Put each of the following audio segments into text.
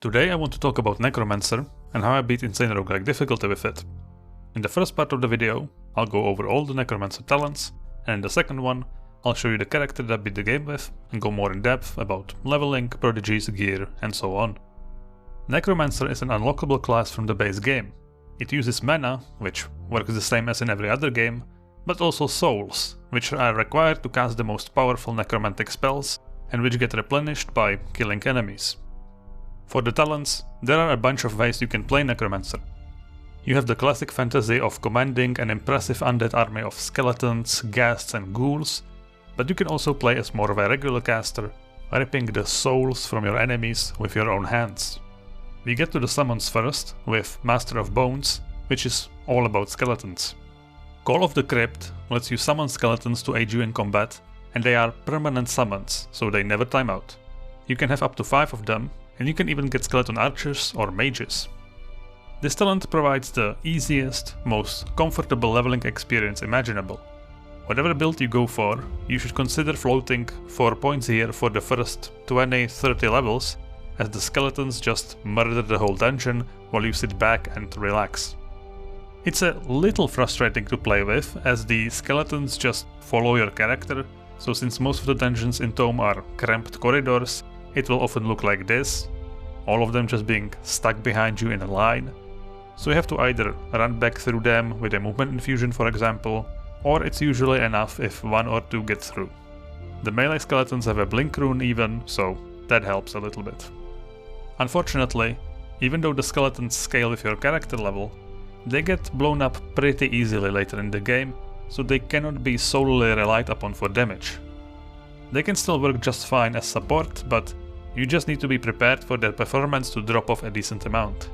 Today I want to talk about Necromancer and how I beat insane roguelike difficulty with it. In the first part of the video, I'll go over all the Necromancer talents, and in the second one, I'll show you the character that I beat the game with and go more in depth about leveling, prodigies, gear, and so on. Necromancer is an unlockable class from the base game. It uses mana, which works the same as in every other game, but also souls, which are required to cast the most powerful necromantic spells and which get replenished by killing enemies. For the talents, there are a bunch of ways you can play Necromancer. You have the classic fantasy of commanding an impressive undead army of skeletons, ghasts and ghouls, but you can also play as more of a regular caster, ripping the souls from your enemies with your own hands. We get to the summons first, with Master of Bones, which is all about skeletons. Call of the Crypt lets you summon skeletons to aid you in combat, and they are permanent summons, so they never time out. You can have up to 5 of them, and you can even get skeleton archers or mages. This talent provides the easiest, most comfortable leveling experience imaginable. Whatever build you go for, you should consider floating 4 points here for the first 20-30 levels, as the skeletons just murder the whole dungeon while you sit back and relax. It's a little frustrating to play with, as the skeletons just follow your character, so since most of the dungeons in Tome are cramped corridors, it will often look like this, all of them just being stuck behind you in a line. So you have to either run back through them with a movement infusion, for example, or it's usually enough if 1 or 2 get through. The melee skeletons have a blink rune even, so that helps a little bit. Unfortunately, even though the skeletons scale with your character level, they get blown up pretty easily later in the game, so they cannot be solely relied upon for damage. They can still work just fine as support, but you just need to be prepared for their performance to drop off a decent amount.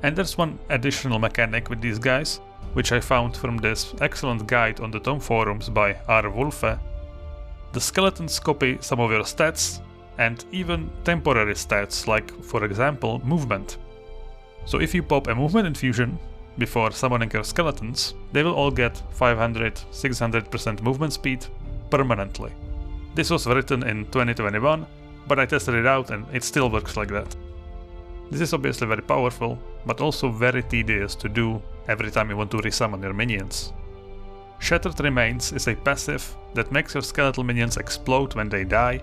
And there's one additional mechanic with these guys, which I found from this excellent guide on the Tome forums by R. Wolfe. The skeletons copy some of your stats, and even temporary stats like, for example, movement. So if you pop a movement infusion before summoning your skeletons, they will all get 500-600% movement speed permanently. This was written in 2021, but I tested it out and it still works like that. This is obviously very powerful, but also very tedious to do every time you want to resummon your minions. Shattered Remains is a passive that makes your skeletal minions explode when they die,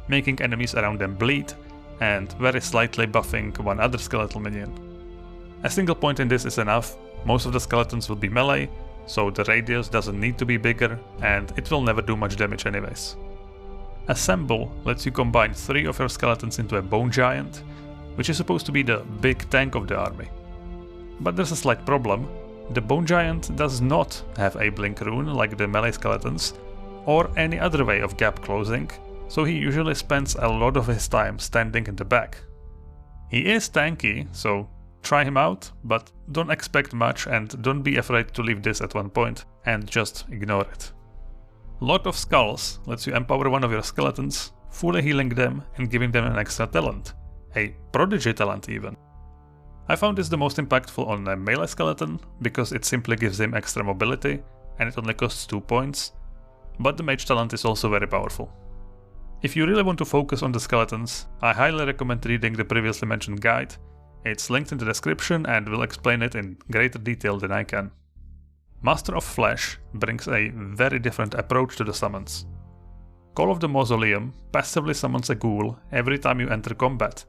making enemies around them bleed, and very slightly buffing one other skeletal minion. A single point in this is enough, most of the skeletons will be melee, so the radius doesn't need to be bigger, and it will never do much damage anyways. Assemble lets you combine 3 of your skeletons into a Bone Giant, which is supposed to be the big tank of the army. But there's a slight problem. The Bone Giant does not have a blink rune like the melee skeletons, or any other way of gap closing, so he usually spends a lot of his time standing in the back. He is tanky, so try him out, but don't expect much and don't be afraid to leave this at one point and just ignore it. Lot of Skulls lets you empower one of your skeletons, fully healing them and giving them an extra talent, a Prodigy talent even. I found this the most impactful on a melee skeleton, because it simply gives him extra mobility and it only costs 2 points, but the Mage talent is also very powerful. If you really want to focus on the skeletons, I highly recommend reading the previously mentioned guide. It's linked in the description and will explain it in greater detail than I can. Master of Flesh brings a very different approach to the summons. Call of the Mausoleum passively summons a ghoul every time you enter combat.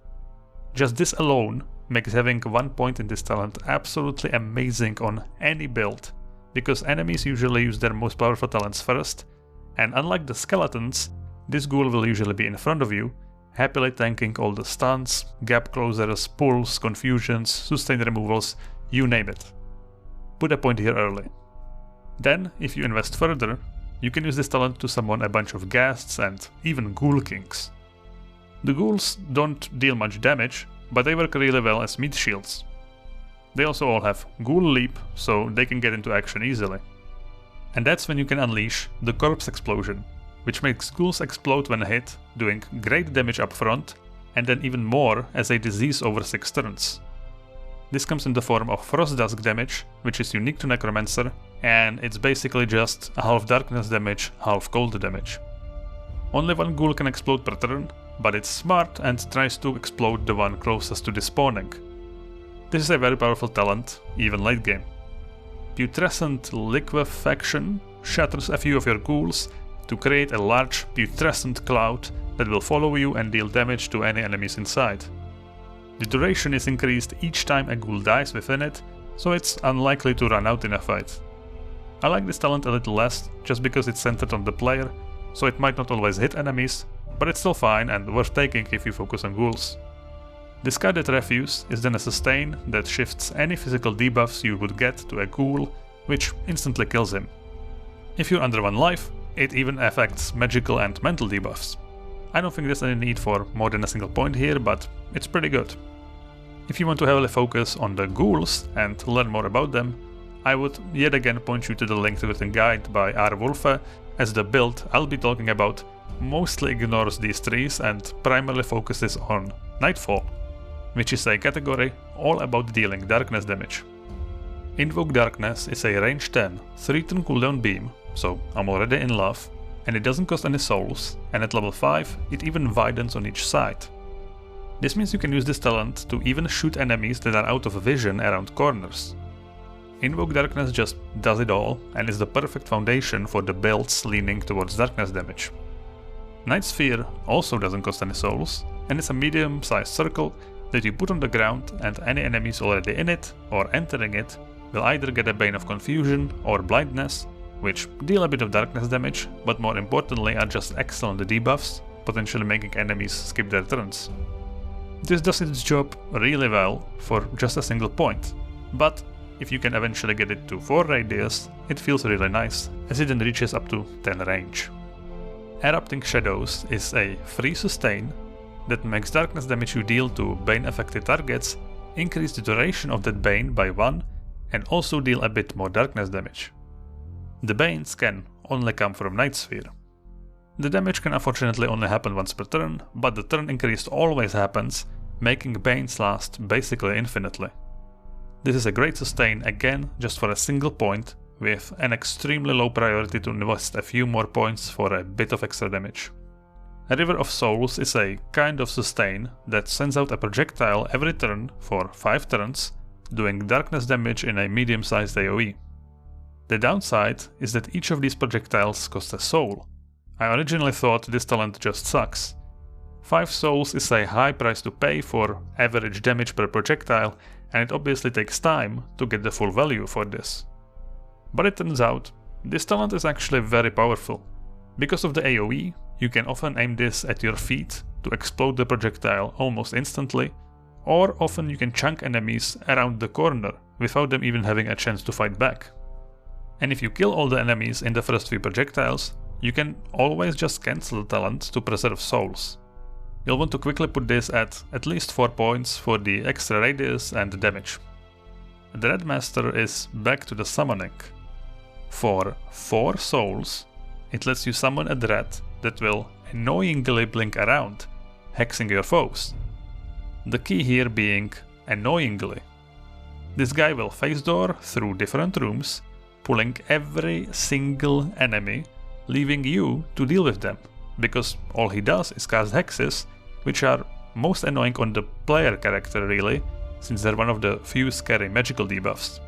Just this alone makes having 1 point in this talent absolutely amazing on any build, because enemies usually use their most powerful talents first, and unlike the skeletons, this ghoul will usually be in front of you, happily tanking all the stuns, gap closers, pulls, confusions, sustain removals, you name it. Put a point here early. Then, if you invest further, you can use this talent to summon a bunch of ghasts and even ghoul kings. The ghouls don't deal much damage, but they work really well as meat shields. They also all have Ghoul Leap, so they can get into action easily. And that's when you can unleash the Corpse Explosion, which makes ghouls explode when hit, doing great damage up front, and then even more as a disease over 6 turns. This comes in the form of Frost Dusk damage, which is unique to Necromancer, and it's basically just half darkness damage, half cold damage. Only 1 ghoul can explode per turn, but it's smart and tries to explode the one closest to despawning. This is a very powerful talent, even late game. Putrescent Liquefaction shatters a few of your ghouls to create a large putrescent cloud that will follow you and deal damage to any enemies inside. The duration is increased each time a ghoul dies within it, so it's unlikely to run out in a fight. I like this talent a little less, just because it's centered on the player, so it might not always hit enemies, but it's still fine and worth taking if you focus on ghouls. Discarded Refuse is then a sustain that shifts any physical debuffs you would get to a ghoul, which instantly kills him. If you're under 1 life, it even affects magical and mental debuffs. I don't think there's any need for more than a single point here, but it's pretty good. If you want to heavily focus on the ghouls and learn more about them, I would yet again point you to the link to the written guide by R. Wolfe, as the build I'll be talking about mostly ignores these trees and primarily focuses on Nightfall, which is a category all about dealing darkness damage. Invoke Darkness is a range 10, 3-turn cooldown beam, so I'm already in love, and it doesn't cost any souls, and at level 5 it even widens on each side. This means you can use this talent to even shoot enemies that are out of vision around corners. Invoke Darkness just does it all and is the perfect foundation for the builds leaning towards darkness damage. Night Sphere also doesn't cost any souls, and it's a medium-sized circle that you put on the ground, and any enemies already in it or entering it will either get a Bane of Confusion or Blindness, which deal a bit of darkness damage, but more importantly are just excellent debuffs, potentially making enemies skip their turns. This does its job really well for just a single point, but if you can eventually get it to 4 radius, it feels really nice, as it then reaches up to 10 range. Erupting Shadows is a free sustain that makes darkness damage you deal to Bane affected targets increase the duration of that Bane by 1 and also deal a bit more darkness damage. The Banes can only come from Night Sphere. The damage can unfortunately only happen once per turn, but the turn increase always happens, making Banes last basically infinitely. This is a great sustain again just for a single point, with an extremely low priority to invest a few more points for a bit of extra damage. A River of Souls is a kind of sustain that sends out a projectile every turn for 5 turns, doing darkness damage in a medium-sized AoE. The downside is that each of these projectiles costs a soul. I originally thought this talent just sucks. 5 souls is a high price to pay for average damage per projectile, and it obviously takes time to get the full value for this. But it turns out, this talent is actually very powerful. Because of the AoE, you can often aim this at your feet to explode the projectile almost instantly, or often you can chunk enemies around the corner without them even having a chance to fight back. And if you kill all the enemies in the first few projectiles, you can always just cancel the talent to preserve souls. You'll want to quickly put this at least 4 points for the extra radius and the damage. Dreadmaster is back to the summoning. For 4 souls, it lets you summon a dread that will annoyingly blink around, hexing your foes. The key here being annoyingly. This guy will face door through different rooms, pulling every single enemy, leaving you to deal with them, because all he does is cast hexes, which are most annoying on the player character really, since they're one of the few scary magical debuffs.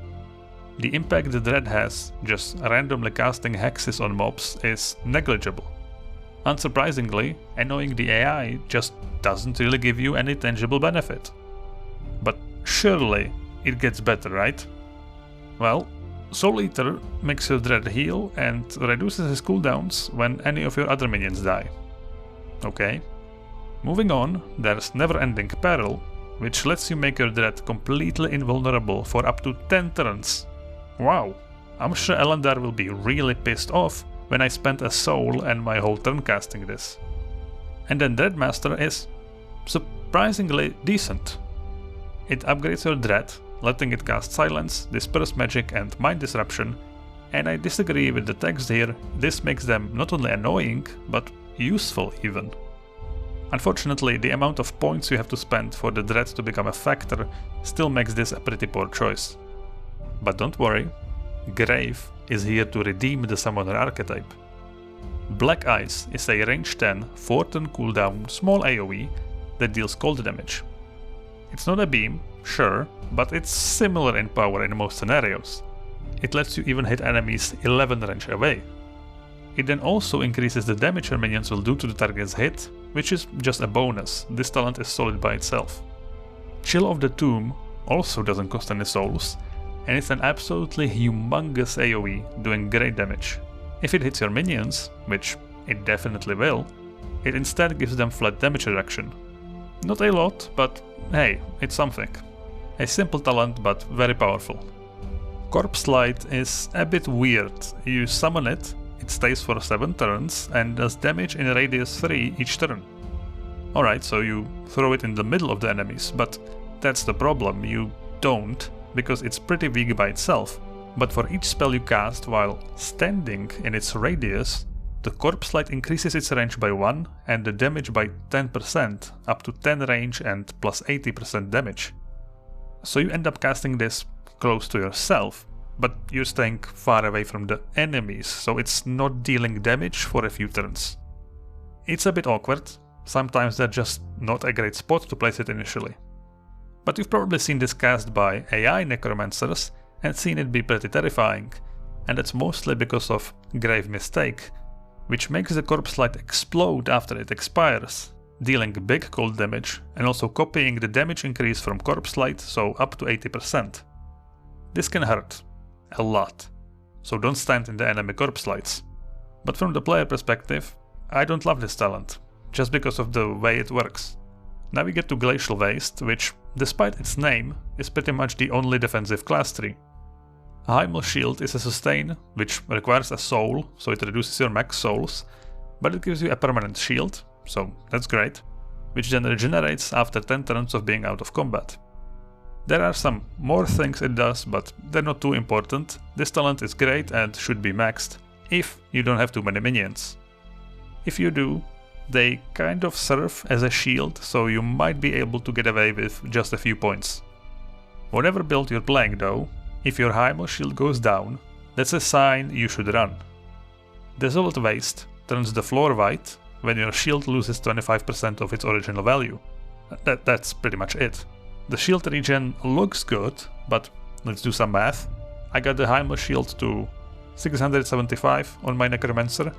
The impact the Dread has just randomly casting hexes on mobs is negligible. Unsurprisingly, annoying the AI just doesn't really give you any tangible benefit. But surely it gets better, right? Well, Soul Eater makes your Dread heal and reduces his cooldowns when any of your other minions die. Okay. Moving on, there's Never Ending Peril, which lets you make your Dread completely invulnerable for up to 10 turns. Wow, I'm sure Elandar will be really pissed off when I spent a soul and my whole turn casting this. And then Dreadmaster is surprisingly decent. It upgrades your Dread, letting it cast Silence, Disperse Magic and Mind Disruption, and I disagree with the text here, this makes them not only annoying, but useful even. Unfortunately, the amount of points you have to spend for the Dread to become a factor still makes this a pretty poor choice. But don't worry, Grave is here to redeem the Summoner archetype. Black Ice is a range 10, 4-turn cooldown small AoE that deals cold damage. It's not a beam, sure, but it's similar in power in most scenarios. It lets you even hit enemies 11 range away. It then also increases the damage your minions will do to the target's hit, which is just a bonus. This talent is solid by itself. Chill of the Tomb also doesn't cost any souls, and it's an absolutely humongous AoE doing great damage. If it hits your minions, which it definitely will, it instead gives them flat damage reduction. Not a lot, but hey, it's something. A simple talent, but very powerful. Corpse Light is a bit weird. You summon it, it stays for 7 turns, and does damage in radius 3 each turn. Alright, so you throw it in the middle of the enemies, but that's the problem, you don't, because it's pretty weak by itself. But for each spell you cast while standing in its radius, the Corpse Light increases its range by 1 and the damage by 10%, up to 10 range and plus 80% damage. So you end up casting this close to yourself, but you're staying far away from the enemies, so it's not dealing damage for a few turns. It's a bit awkward, sometimes that's just not a great spot to place it initially. But you've probably seen this cast by AI Necromancers and seen it be pretty terrifying, and that's mostly because of Grave Mistake, which makes the Corpse Light explode after it expires, dealing big cold damage and also copying the damage increase from Corpse Light, so up to 80%. This can hurt. A lot. So don't stand in the enemy Corpse Lights. But from the player perspective, I don't love this talent, just because of the way it works. Now we get to Glacial Waste, which, despite its name, is pretty much the only defensive class tree. Hymal Shield is a sustain, which requires a soul, so it reduces your max souls, but it gives you a permanent shield, so that's great, which then regenerates after 10 turns of being out of combat. There are some more things it does, but they're not too important. This talent is great and should be maxed, if you don't have too many minions. If you do, they kind of serve as a shield, so you might be able to get away with just a few points. Whatever build you're playing though, if your Hymal Shield goes down, that's a sign you should run. Desolate Waste turns the floor white when your shield loses 25% of its original value. That's pretty much it. The shield regen looks good, but let's do some math. I got the Hymal Shield to 675 on my Necromancer,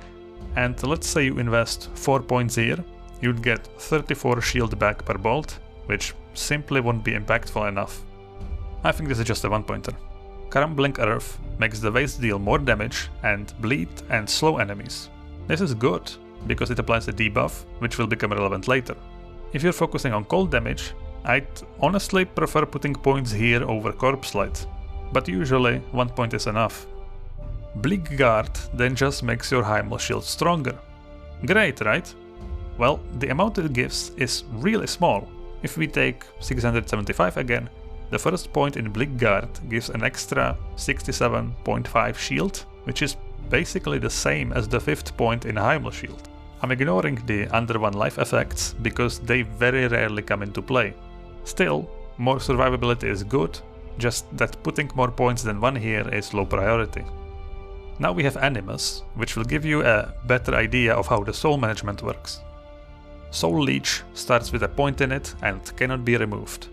and let's say you invest 4 points here, you'd get 34 shield back per bolt, which simply won't be impactful enough. I think this is just a one-pointer. Crumbling Earth makes the waste deal more damage and bleed and slow enemies. This is good, because it applies a debuff, which will become relevant later. If you're focusing on cold damage, I'd honestly prefer putting points here over Corpse Light, but usually 1 point is enough. Bleak Guard then just makes your Hymal Shield stronger. Great, right? Well, the amount it gives is really small. If we take 675 again, the first point in Bleak Guard gives an extra 67.5 shield, which is basically the same as the 5th point in Hymal Shield. I'm ignoring the under 1 life effects because they very rarely come into play. Still, more survivability is good, just that putting more points than 1 here is low priority. Now we have Animus, which will give you a better idea of how the soul management works. Soul Leech starts with a point in it and cannot be removed.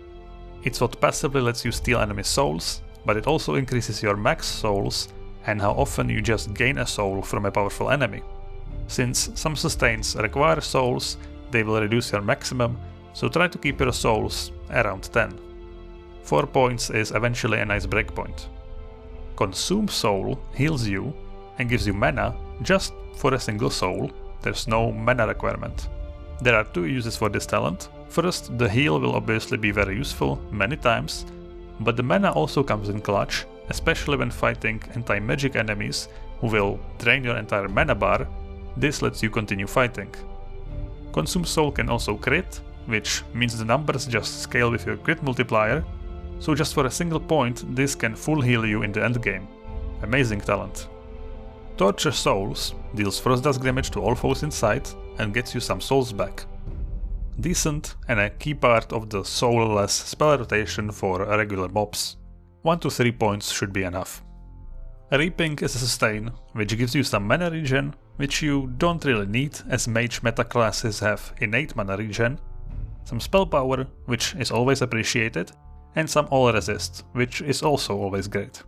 It's what passively lets you steal enemy souls, but it also increases your max souls and how often you just gain a soul from a powerful enemy. Since some sustains require souls, they will reduce your maximum, so try to keep your souls around 10. 4 points is eventually a nice breakpoint. Consume Soul heals you and gives you mana just for a single soul, there's no mana requirement. There are 2 uses for this talent. First, the heal will obviously be very useful many times, but the mana also comes in clutch, especially when fighting anti-magic enemies who will drain your entire mana bar. This lets you continue fighting. Consume Soul can also crit, which means the numbers just scale with your crit multiplier, so just for a single point this can full heal you in the endgame. Amazing talent. Torture Souls deals Frost Dusk damage to all foes in sight and gets you some souls back. Decent and a key part of the soulless spell rotation for regular mobs. 1 to 3 points should be enough. Reaping is a sustain, which gives you some mana regen which you don't really need as mage meta classes have innate mana regen, some spell power, which is always appreciated, and some all resist, which is also always great.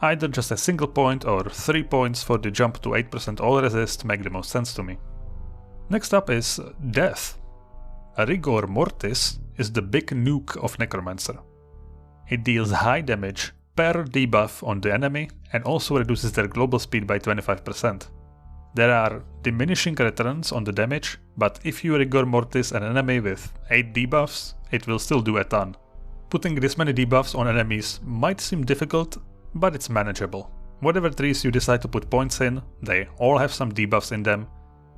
Either just a single point or 3 points for the jump to 8% all resist make the most sense to me. Next up is Death. Rigor Mortis is the big nuke of Necromancer. It deals high damage per debuff on the enemy and also reduces their global speed by 25%. There are diminishing returns on the damage, but if you Rigor Mortis an enemy with 8 debuffs, it will still do a ton. Putting this many debuffs on enemies might seem difficult, but it's manageable. Whatever trees you decide to put points in, they all have some debuffs in them,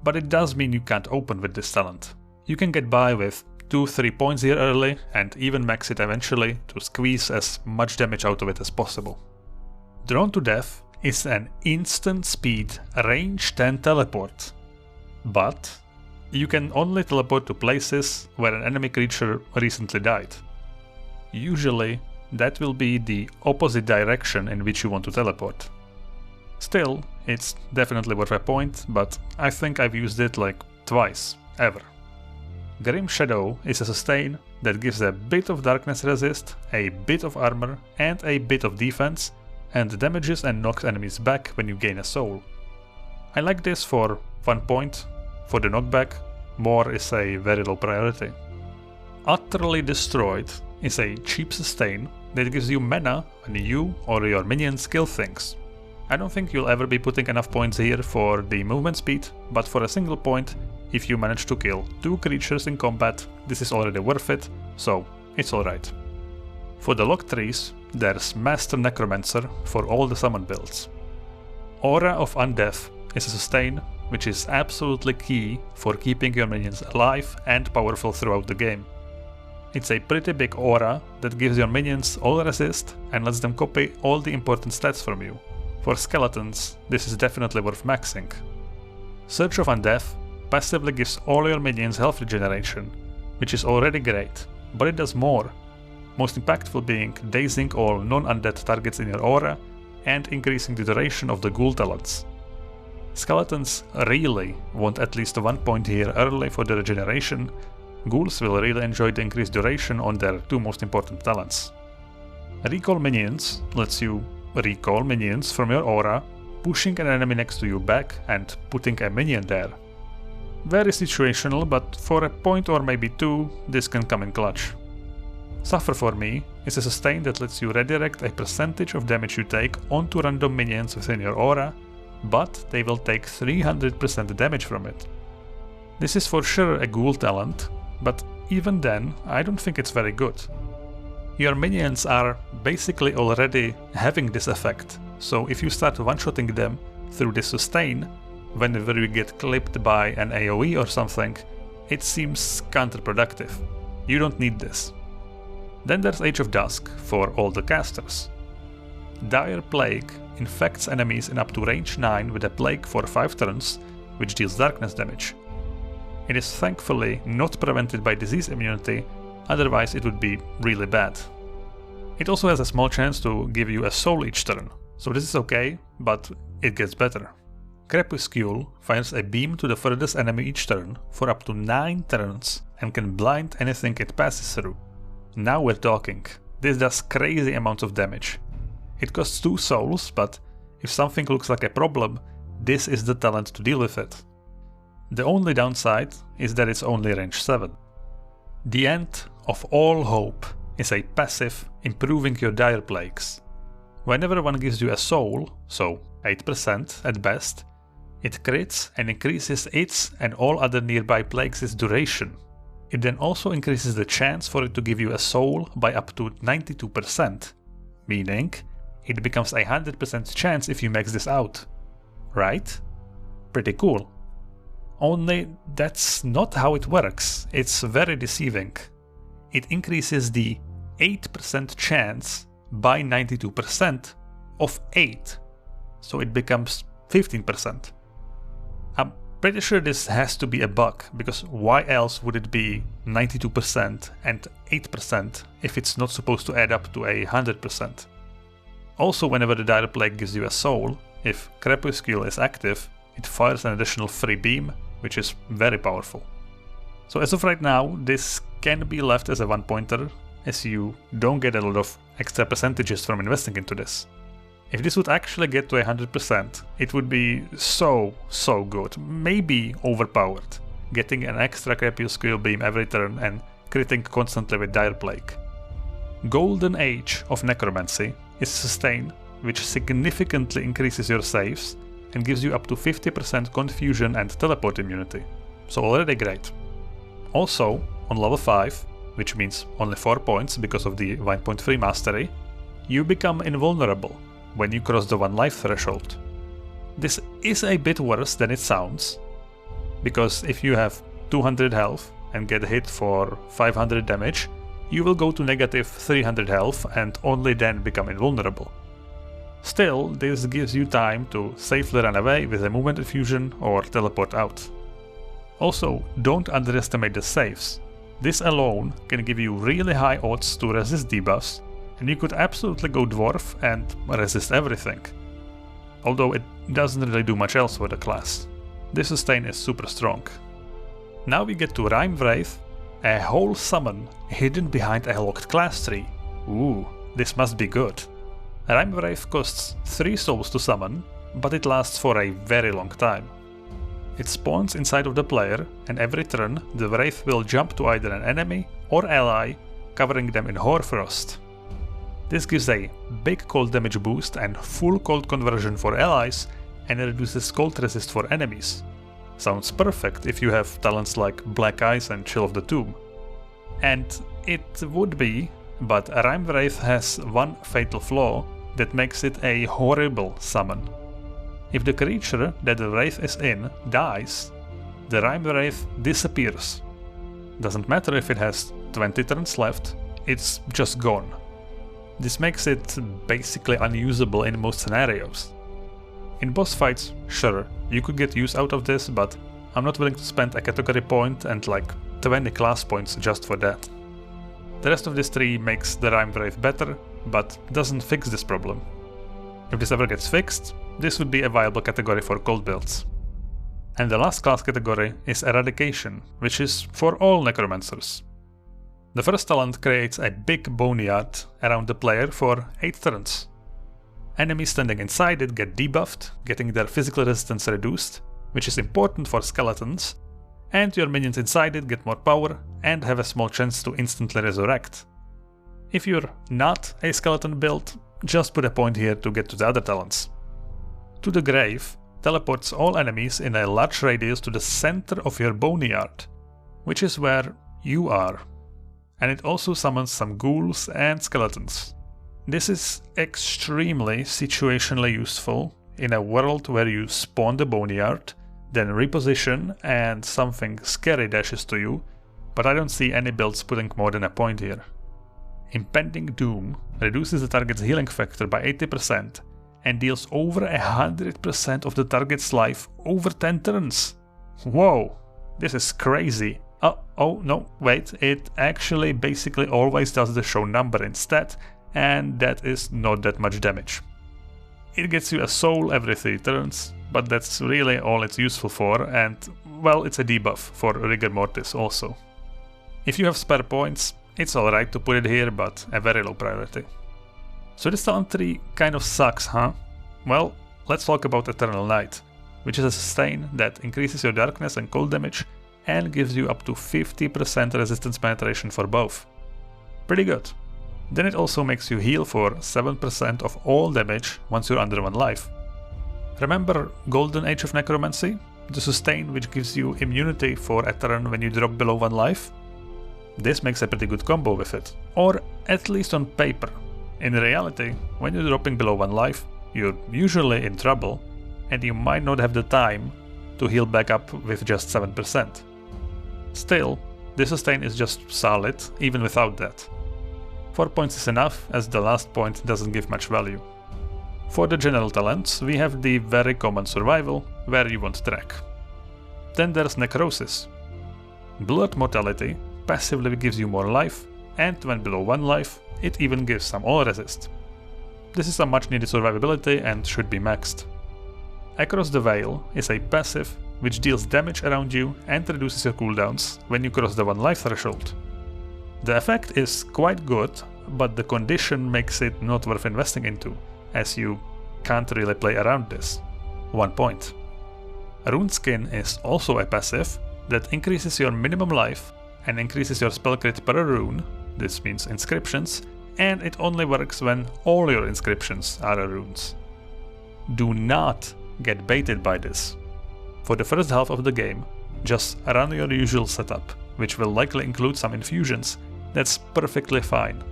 but it does mean you can't open with this talent. You can get by with 2-3 points here early and even max it eventually to squeeze as much damage out of it as possible. Drawn to Death is an instant speed range 10 teleport, but you can only teleport to places where an enemy creature recently died. Usually that will be the opposite direction in which you want to teleport. Still, it's definitely worth a point, but I think I've used it like twice, ever. Grim Shadow is a sustain that gives a bit of darkness resist, a bit of armor, and a bit of defense, and damages and knocks enemies back when you gain a soul. I like this for 1 point. For the knockback, more is a very low priority. Utterly Destroyed is a cheap sustain that gives you mana when you or your minions kill things. I don't think you'll ever be putting enough points here for the movement speed, but for a single point, if you manage to kill 2 creatures in combat, this is already worth it, so it's alright. For the lock trees, there's Master Necromancer for all the summon builds. Aura of Undeath is a sustain which is absolutely key for keeping your minions alive and powerful throughout the game. It's a pretty big aura that gives your minions all resist and lets them copy all the important stats from you. For skeletons, this is definitely worth maxing. Search of Undeath passively gives all your minions health regeneration, which is already great, but it does more. Most impactful being dazing all non-undead targets in your aura and increasing the duration of the ghoul talents. Skeletons really want at least 1 point here early for the regeneration. Ghouls will really enjoy the increased duration on their 2 most important talents. Recall Minions lets you recall minions from your aura, pushing an enemy next to you back and putting a minion there. Very situational, but for a point or maybe 2, this can come in clutch. Suffer for Me is a sustain that lets you redirect a percentage of damage you take onto random minions within your aura, but they will take 300% damage from it. This is for sure a ghoul talent, but even then, I don't think it's very good. Your minions are basically already having this effect, so if you start one-shotting them through this sustain, whenever you get clipped by an AoE or something, it seems counterproductive. You don't need this. Then there's Age of Dusk for all the casters. Dire Plague infects enemies in up to range 9 with a plague for 5 turns, which deals darkness damage. It is thankfully not prevented by disease immunity, otherwise it would be really bad. It also has a small chance to give you a soul each turn, so this is okay, but it gets better. Crepuscule fires a beam to the furthest enemy each turn for up to 9 turns and can blind anything it passes through. Now we're talking. This does crazy amounts of damage. It costs 2 souls, but if something looks like a problem, this is the talent to deal with it. The only downside is that it's only range 7. The End of All Hope is a passive improving your Dire Plagues. Whenever one gives you a soul, so 8% at best, it crits and increases its and all other nearby plagues' duration. It then also increases the chance for it to give you a soul by up to 92%, meaning it becomes a 100% chance if you max this out. Right? Pretty cool. Only that's not how it works. It's very deceiving. It increases the 8% chance by 92% of 8, so it becomes 15%. I'm pretty sure this has to be a bug, because why else would it be 92% and 8% if it's not supposed to add up to 100%? Also, whenever the Dire Plague gives you a soul, if Crepuscule is active, it fires an additional free beam, which is very powerful. So as of right now, this can be left as a one pointer, as you don't get a lot of extra percentages from investing into this. If this would actually get to 100%, it would be so good, maybe overpowered, getting an extra crepuscular beam every turn and critting constantly with Dire Plague. Golden Age of Necromancy is a sustain which significantly increases your saves and gives you up to 50% confusion and teleport immunity, so already great. Also, on level 5, which means only 4 points because of the 1.3 mastery, you become invulnerable when you cross the 1 life threshold. This is a bit worse than it sounds, because if you have 200 health and get hit for 500 damage, you will go to negative 300 health and only then become invulnerable. Still, this gives you time to safely run away with a movement infusion or teleport out. Also, don't underestimate the saves. This alone can give you really high odds to resist debuffs, and you could absolutely go dwarf and resist everything. Although it doesn't really do much else for the class. This sustain is super strong. Now we get to Rime Wraith, a whole summon hidden behind a locked class tree. Ooh, this must be good. Rime Wraith costs 3 souls to summon, but it lasts for a very long time. It spawns inside of the player, and every turn the Wraith will jump to either an enemy or ally, covering them in Hoarfrost. This gives a big cold damage boost and full cold conversion for allies, and reduces cold resist for enemies. Sounds perfect if you have talents like Black Eyes and Chill of the Tomb. And it would be, but Rime Wraith has one fatal flaw that makes it a horrible summon. If the creature that the Wraith is in dies, the Rime Wraith disappears. Doesn't matter if it has 20 turns left, it's just gone. This makes it basically unusable in most scenarios. In boss fights, sure, you could get use out of this, but I'm not willing to spend a category point and like 20 class points just for that. The rest of this tree makes the Rime Wraith better, but doesn't fix this problem. If this ever gets fixed, this would be a viable category for cold builds. And the last class category is Eradication, which is for all Necromancers. The first talent creates a big boneyard around the player for 8 turns. Enemies standing inside it get debuffed, getting their physical resistance reduced, which is important for skeletons, and your minions inside it get more power and have a small chance to instantly resurrect. If you're not a skeleton build, just put a point here to get to the other talents. To the Grave teleports all enemies in a large radius to the center of your boneyard, which is where you are. And it also summons some ghouls and skeletons. This is extremely situationally useful in a world where you spawn the boneyard, then reposition and something scary dashes to you, but I don't see any builds putting more than a point here. Impending Doom reduces the target's healing factor by 80% and deals over 100% of the target's life over 10 turns. Whoa, this is crazy. Oh no, wait, it actually basically always does the show number instead, and that is not that much damage. It gets you a soul every 3 turns, but that's really all it's useful for, and well, it's a debuff for Rigor Mortis also. If you have spare points, it's alright to put it here, but a very low priority. So this talent tree kind of sucks, huh? Well, let's talk about Eternal Night, which is a sustain that increases your darkness and cold damage and gives you up to 50% resistance penetration for both. Pretty good. Then it also makes you heal for 7% of all damage once you're under 1 life. Remember Golden Age of Necromancy? The sustain which gives you immunity for a turn when you drop below 1 life? This makes a pretty good combo with it, or at least on paper. In reality, when you're dropping below 1 life, you're usually in trouble, and you might not have the time to heal back up with just 7%. Still, this sustain is just solid, even without that. 4 points is enough, as the last point doesn't give much value. For the general talents, we have the very common survival, where you won't track. Then there's Necrosis. Blood Mortality passively gives you more life, and when below 1 life, it even gives some all resist. This is some much needed survivability and should be maxed. Across the Veil is a passive which deals damage around you and reduces your cooldowns when you cross the 1 life threshold. The effect is quite good, but the condition makes it not worth investing into, as you can't really play around this. 1 point. Runeskin is also a passive that increases your minimum life and increases your spell crit per rune, this means inscriptions, and it only works when all your inscriptions are runes. Do not get baited by this. For the first half of the game, just run your usual setup, which will likely include some infusions. That's perfectly fine.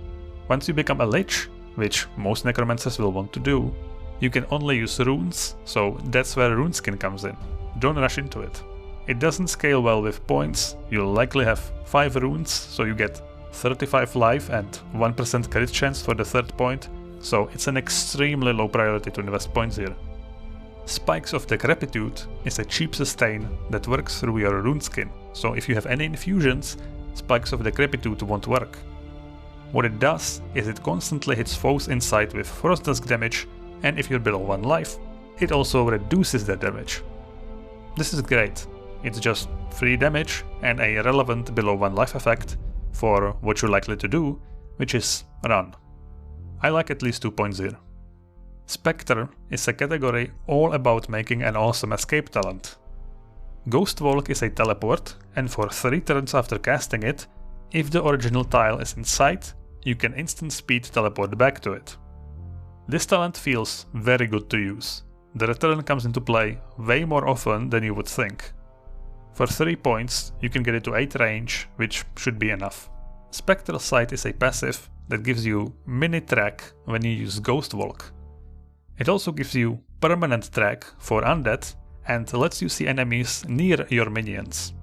Once you become a Lich, which most Necromancers will want to do, you can only use runes, so that's where Runeskin comes in. Don't rush into it. It doesn't scale well with points, you'll likely have 5 runes, so you get 35 life and 1% crit chance for the 3rd point, so it's an extremely low priority to invest points here. Spikes of Decrepitude is a cheap sustain that works through your Runeskin, so if you have any infusions, Spikes of Decrepitude won't work. What it does is it constantly hits foes inside with Frost Dusk damage, and if you're below 1 life, it also reduces that damage. This is great, it's just 3 damage and a relevant below 1 life effect for what you're likely to do, which is run. I like at least 2 points here. Spectre is a category all about making an awesome escape talent. Ghost Walk is a teleport, and for 3 turns after casting it, if the original tile is in sight, you can instant speed teleport back to it. This talent feels very good to use. The return comes into play way more often than you would think. For 3 points, you can get it to 8 range, which should be enough. Spectral Sight is a passive that gives you mini track when you use Ghost Walk. It also gives you permanent track for undead and lets you see enemies near your minions.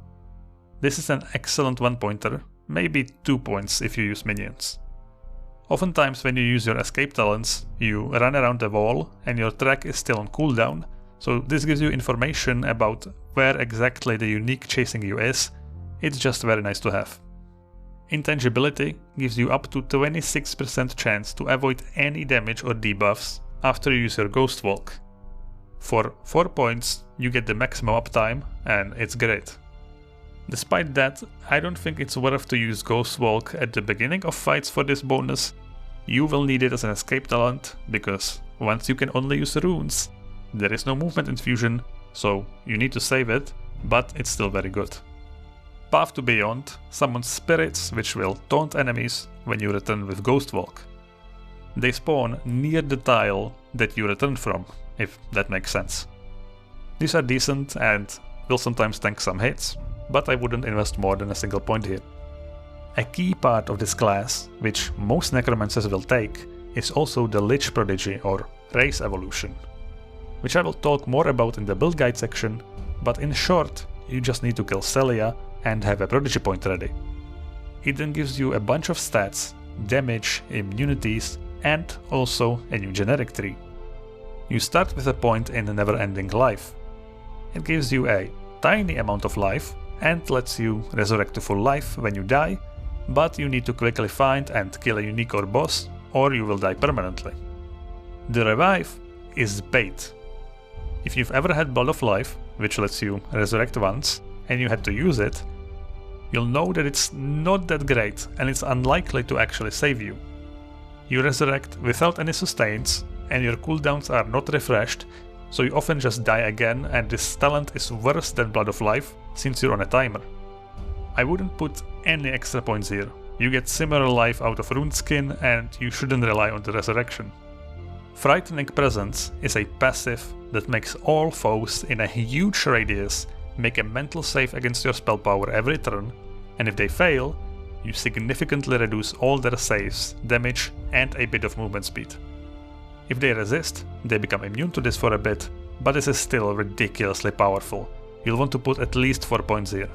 This is an excellent 1-pointer, maybe 2 points if you use minions. Oftentimes when you use your escape talents, you run around the wall and your track is still on cooldown, so this gives you information about where exactly the unique chasing you is. It's just very nice to have. Intangibility gives you up to 26% chance to avoid any damage or debuffs after you use your Ghost Walk. For 4 points, you get the maximum uptime, and it's great. Despite that, I don't think it's worth to use Ghost Walk at the beginning of fights for this bonus. You will need it as an escape talent, because once you can only use runes, there is no movement infusion, so you need to save it, but it's still very good. Path to Beyond summons spirits which will taunt enemies when you return with Ghost Walk. They spawn near the tile that you returned from, if that makes sense. These are decent and will sometimes tank some hits, but I wouldn't invest more than a single point here. A key part of this class, which most Necromancers will take, is also the Lich Prodigy or Race Evolution, which I will talk more about in the build guide section, but in short, you just need to kill Celia and have a Prodigy point ready. It then gives you a bunch of stats, damage, immunities, and also a new generic tree. You start with a point in never-ending life. It gives you a tiny amount of life and lets you resurrect to full life when you die, but you need to quickly find and kill a unique or boss, or you will die permanently. The revive is bait. If you've ever had Blood of Life, which lets you resurrect once, and you had to use it, you'll know that it's not that great and it's unlikely to actually save you. You resurrect without any sustains, and your cooldowns are not refreshed, so you often just die again, and this talent is worse than Blood of Life since you're on a timer. I wouldn't put any extra points here. You get similar life out of Runeskin and you shouldn't rely on the resurrection. Frightening Presence is a passive that makes all foes in a huge radius make a mental save against your spell power every turn, and if they fail, you significantly reduce all their saves, damage, and a bit of movement speed. If they resist, they become immune to this for a bit, but this is still ridiculously powerful. You'll want to put at least 4 points here.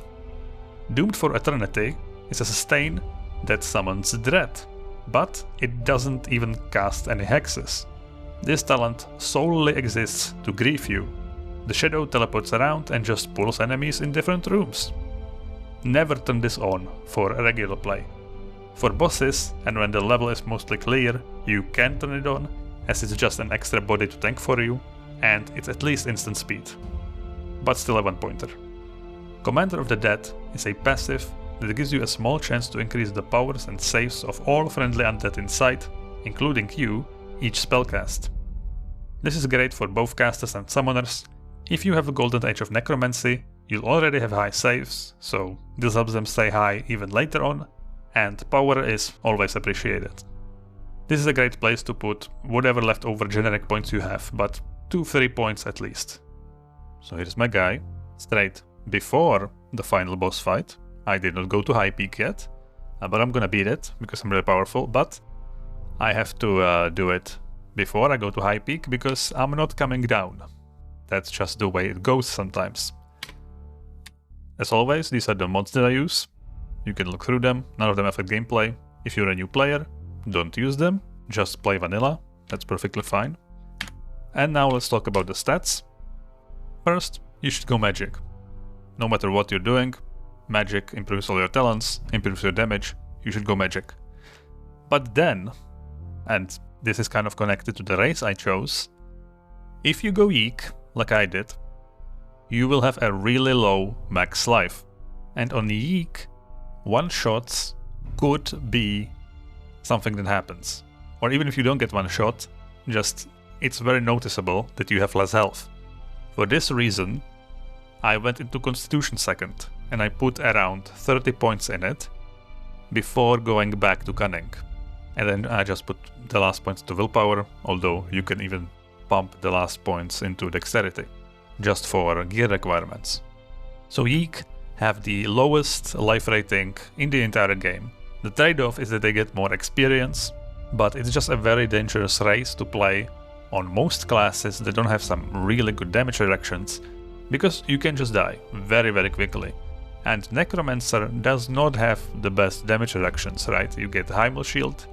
Doomed for Eternity is a sustain that summons Dread, but it doesn't even cast any hexes. This talent solely exists to grieve you. The shadow teleports around and just pulls enemies in different rooms. Never turn this on for regular play. For bosses, and when the level is mostly clear, you can turn it on, as it's just an extra body to tank for you, and it's at least instant speed, but still a 1 pointer. Commander of the Dead is a passive that gives you a small chance to increase the powers and saves of all friendly undead in sight, including you, each spellcast. This is great for both casters and summoners. If you have a Golden Age of Necromancy, you'll already have high saves, so this helps them stay high even later on, and power is always appreciated. This is a great place to put whatever leftover generic points you have, but 2-3 points at least. So here's my guy, straight before the final boss fight. I did not go to high peak yet, but I'm gonna beat it because I'm really powerful, but I have to do it before I go to high peak because I'm not coming down. That's just the way it goes sometimes. As always, these are the mods that I use. You can look through them, none of them affect gameplay. If you're a new player, don't use them, just play vanilla, that's perfectly fine. And now let's talk about the stats. First, you should go magic. No matter what you're doing, magic improves all your talents, improves your damage, you should go magic. But then, and this is kind of connected to the race I chose, if you go Eek, like I did, you will have a really low max life. And on Eek, one-shots could be something that happens. Or even if you don't get one shot, just it's very noticeable that you have less health. For this reason, I went into Constitution second, and I put around 30 points in it before going back to Cunning. And then I just put the last points to Willpower, although you can even pump the last points into Dexterity, just for gear requirements. So Yeek have the lowest life rating in the entire game. The trade-off is that they get more experience, but it's just a very dangerous race to play on most classes that don't have some really good damage reductions, because you can just die very, very quickly. And Necromancer does not have the best damage reductions, right? You get Heimel Shield,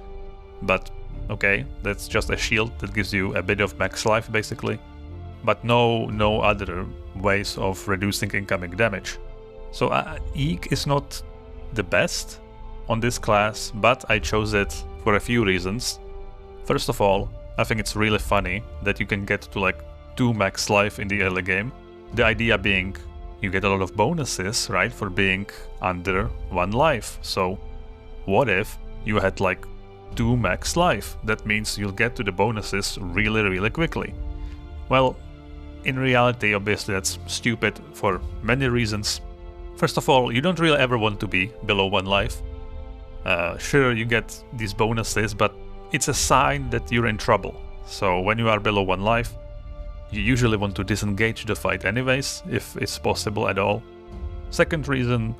but okay, that's just a shield that gives you a bit of max life basically, but no other ways of reducing incoming damage. So Eek is not the best on this class, but I chose it for a few reasons. First of all, I think it's really funny that you can get to like 2 max life in the early game. The idea being you get a lot of bonuses, right, for being under 1 life. So what if you had like 2 max life? That means you'll get to the bonuses really, really quickly. Well, in reality, obviously that's stupid for many reasons. First of all, you don't really ever want to be below 1 life. Sure, you get these bonuses, but it's a sign that you're in trouble. So when you are below 1 life, you usually want to disengage the fight anyways, if it's possible at all. Second reason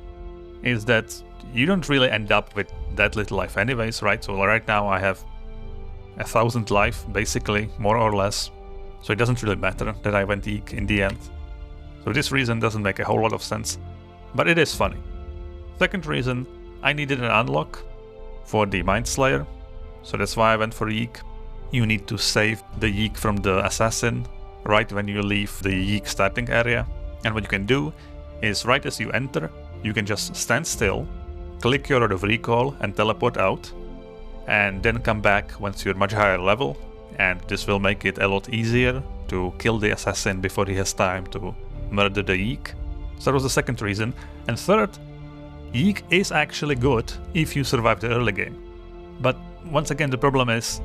is that you don't really end up with that little life anyways, right? So right now I have 1000 life, basically, more or less. So it doesn't really matter that I went Eek in the end. So this reason doesn't make a whole lot of sense, but it is funny. Second reason, I needed an unlock for the Mindslayer, so that's why I went for Eek. You need to save the Eek from the assassin right when you leave the Eek starting area. And what you can do is right as you enter, you can just stand still, click your Rod of Recall and teleport out, and then come back once you're much higher level, and this will make it a lot easier to kill the assassin before he has time to murder the Eek. So that was the second reason. And third, Eek is actually good if you survive the early game. But once again, the problem is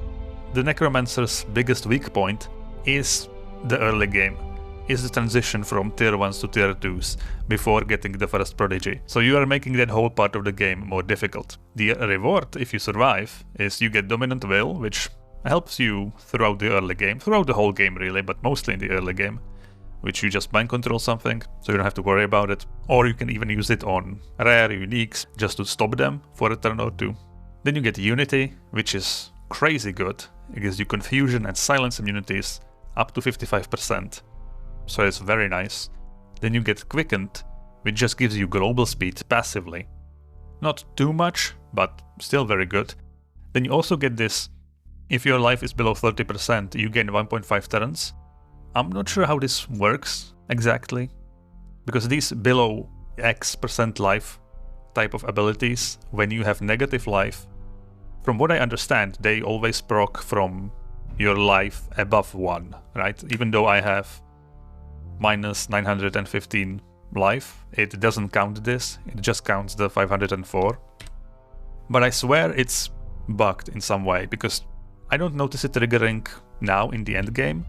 the Necromancer's biggest weak point is the early game, is the transition from tier 1s to tier 2s before getting the first Prodigy. So you are making that whole part of the game more difficult. The reward, if you survive, is you get Dominant Will, which helps you throughout the early game, throughout the whole game really, but mostly in the early game, which you just mind control something, so you don't have to worry about it. Or you can even use it on rare uniques just to stop them for a turn or 2. Then you get Unity, which is crazy good. It gives you Confusion and Silence immunities up to 55%, so it's very nice. Then you get Quickened, which just gives you global speed passively. Not too much, but still very good. Then you also get this, if your life is below 30%, you gain 1.5 turns. I'm not sure how this works exactly, because these below X% life type of abilities, when you have negative life, from what I understand, they always proc from your life above 1, right? Even though I have minus 915 life, it doesn't count this, it just counts the 504. But I swear it's bugged in some way, because I don't notice it triggering now in the end game,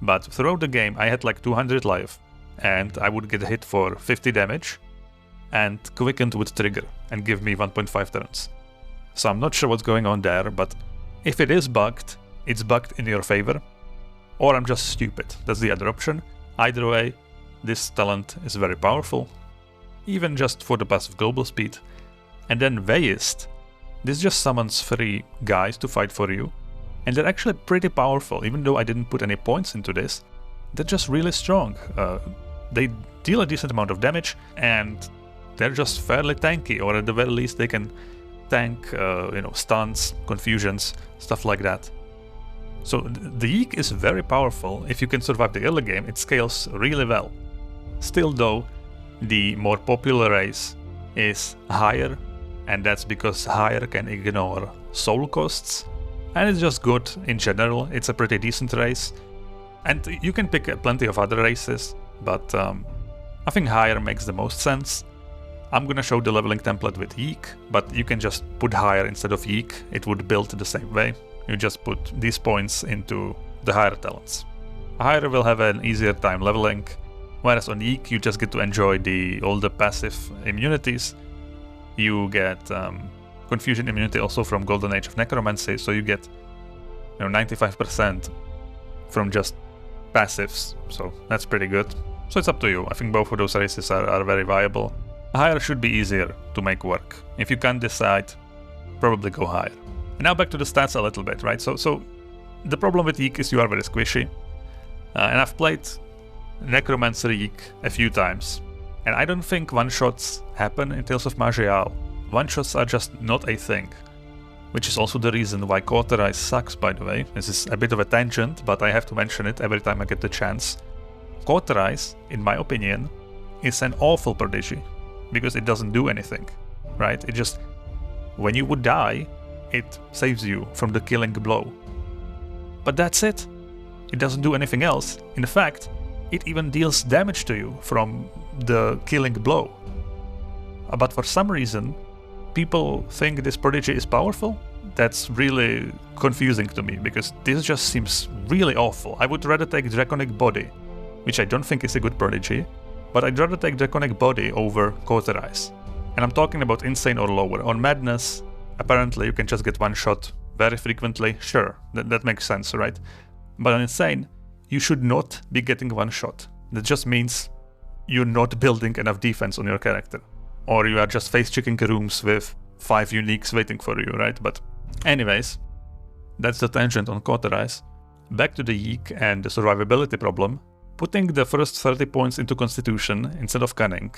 but throughout the game I had like 200 life, and I would get hit for 50 damage, and Quickened would trigger and give me 1.5 turns. So I'm not sure what's going on there, but if it is bugged, it's bugged in your favor, or I'm just stupid. That's the other option. Either way, this talent is very powerful, even just for the passive global speed. And then Wraith, this just summons 3 guys to fight for you, and they're actually pretty powerful. Even though I didn't put any points into this, they're just really strong. They deal a decent amount of damage, and they're just fairly tanky, or at the very least they can tank stuns, confusions, stuff like that. So the Yeek is very powerful. If you can survive the early game, it scales really well. Still though, the more popular race is Higher, and that's because Higher can ignore soul costs, and it's just good in general. It's a pretty decent race, and you can pick plenty of other races, but I think Higher makes the most sense. I'm gonna show the leveling template with Yeek, but you can just put Higher instead of Yeek. It would build the same way. You just put these points into the Higher talents. Higher will have an easier time leveling, whereas on Yeek you just get to enjoy all the passive immunities. You get Confusion immunity also from Golden Age of Necromancy, so you get 95% from just passives, so that's pretty good. So it's up to you. I think both of those races are very viable. Higher should be easier to make work. If you can't decide, probably go Higher. And now back to the stats a little bit, right? So the problem with Yeek is you are very squishy. And I've played Necromancer Yeek a few times, and I don't think one-shots happen in Tales of Maj'Eyal. One-shots are just not a thing. Which is also the reason why Cauterize sucks, by the way. This is a bit of a tangent, but I have to mention it every time I get the chance. Cauterize, in my opinion, is an awful Prodigy, because it doesn't do anything, right? It just, when you would die, it saves you from the killing blow. But that's it. It doesn't do anything else. In fact, it even deals damage to you from the killing blow. But for some reason, people think this Prodigy is powerful. That's really confusing to me, because this just seems really awful. I would rather take Draconic Body, which I don't think is a good Prodigy, but I'd rather take Draconic Body over Cauterize. And I'm talking about Insane or lower. On Madness, apparently you can just get one shot very frequently. Sure, that makes sense, right? But on Insane, you should not be getting one shot. That just means you're not building enough defense on your character. Or you are just face-checking rooms with 5 uniques waiting for you, right? But anyways, that's the tangent on Cauterize. Back to the Yeek and the survivability problem. Putting the first 30 points into Constitution instead of Cunning,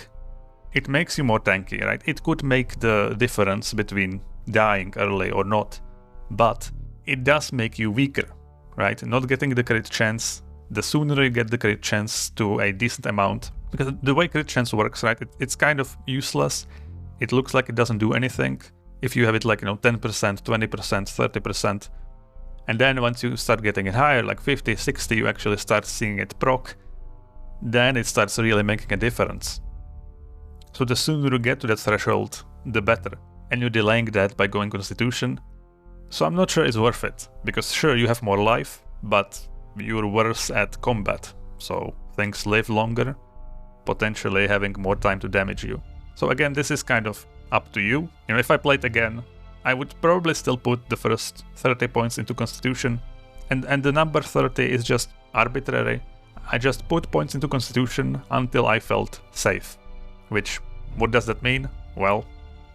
it makes you more tanky, right? It could make the difference between dying early or not, but it does make you weaker, right? Not getting the crit chance, the sooner you get the crit chance to a decent amount, because the way crit chance works, right, it's kind of useless. It looks like it doesn't do anything if you have it like, 10%, 20%, 30%. And then once you start getting it higher, like 50, 60, you actually start seeing it proc, then it starts really making a difference. So the sooner you get to that threshold, the better. And you're delaying that by going Constitution. So I'm not sure it's worth it, because sure, you have more life, but you're worse at combat. So things live longer, potentially having more time to damage you. So again, this is kind of up to you. If I played again, I would probably still put the first 30 points into Constitution, and the number 30 is just arbitrary. I just put points into Constitution until I felt safe. Which, what does that mean? Well,